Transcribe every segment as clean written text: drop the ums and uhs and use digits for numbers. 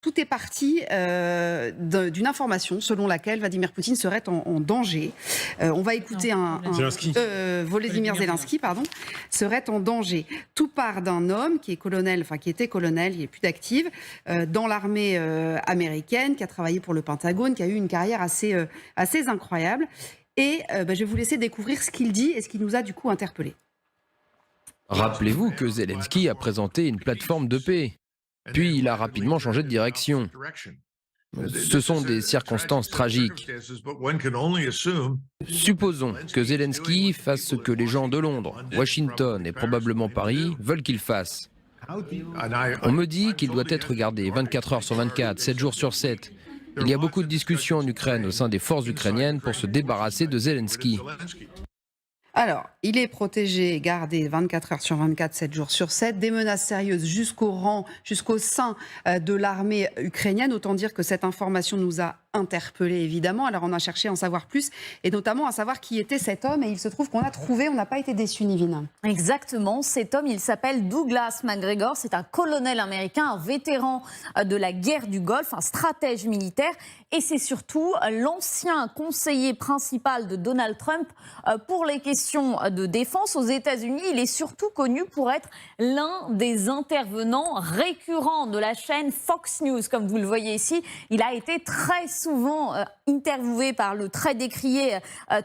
Tout est parti d'une information selon laquelle Vladimir Poutine serait en danger. On va écouter Zelensky. Volodymyr Zelensky, pardon, serait en danger. Tout part d'un homme qui est colonel, enfin qui était colonel, il n'est plus d'actif, dans l'armée américaine, qui a travaillé pour le Pentagone, qui a eu une carrière assez incroyable. Et je vais vous laisser découvrir ce qu'il dit et ce qui nous a du coup interpellés. Rappelez-vous que Zelensky a présenté une plateforme de paix. Puis il a rapidement changé de direction. Ce sont des circonstances tragiques. Supposons que Zelensky fasse ce que les gens de Londres, Washington et probablement Paris veulent qu'il fasse. On me dit qu'il doit être gardé 24 heures sur 24, 7 jours sur 7. Il y a beaucoup de discussions en Ukraine au sein des forces ukrainiennes pour se débarrasser de Zelensky. Alors, il est protégé, gardé 24 heures sur 24, 7 jours sur 7, des menaces sérieuses jusqu'au sein de l'armée ukrainienne. Autant dire que cette information nous a interpellés, évidemment. Alors, on a cherché à en savoir plus, et notamment à savoir qui était cet homme. Et il se trouve qu'on a trouvé, on n'a pas été déçus, Nivine. Exactement. Cet homme, il s'appelle Douglas McGregor. C'est un colonel américain, un vétéran de la guerre du Golfe, un stratège militaire. Et c'est surtout l'ancien conseiller principal de Donald Trump pour les questions de défense aux États-Unis. Il est surtout connu pour être l'un des intervenants récurrents de la chaîne Fox News. Comme vous le voyez ici, il a été très souvent interviewé par le très décrié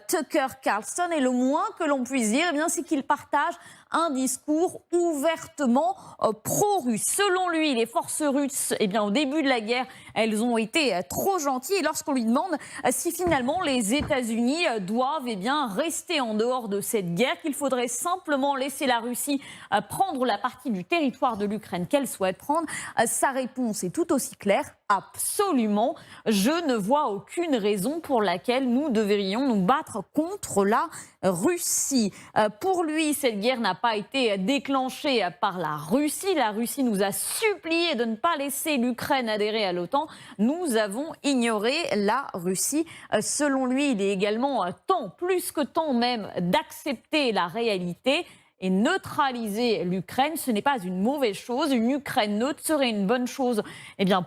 Tucker Carlson. Et le moins que l'on puisse dire, eh bien, c'est qu'il partage un discours ouvertement pro-russe. Selon lui, les forces russes, eh bien, au début de la guerre, elles ont été trop gentilles. Et lorsqu'on lui demande si finalement les États-Unis doivent rester en dehors de cette guerre, qu'il faudrait simplement laisser la Russie prendre la partie du territoire de l'Ukraine qu'elle souhaite prendre, sa réponse est tout aussi claire. Absolument. Je ne vois aucune raison pour laquelle nous devrions nous battre contre la Russie. Pour lui, cette guerre n'a pas été déclenchée par la Russie. La Russie nous a supplié de ne pas laisser l'Ukraine adhérer à l'OTAN. Nous avons ignoré la Russie. Selon lui, il est également temps, plus que temps même, d'accepter la réalité. Et neutraliser l'Ukraine, ce n'est pas une mauvaise chose. Une Ukraine neutre serait une bonne chose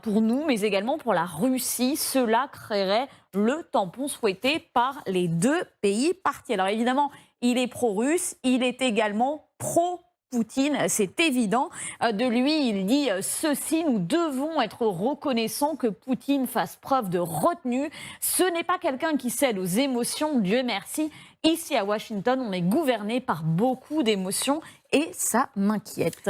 pour nous, mais également pour la Russie. Cela créerait le tampon souhaité par les deux pays partis. Alors évidemment, il est pro-russe, il est également pro-Poutine, c'est évident. De lui, il dit ceci: nous devons être reconnaissants que Poutine fasse preuve de retenue. Ce n'est pas quelqu'un qui cède aux émotions, Dieu merci. Ici à Washington, on est gouverné par beaucoup d'émotions et ça m'inquiète.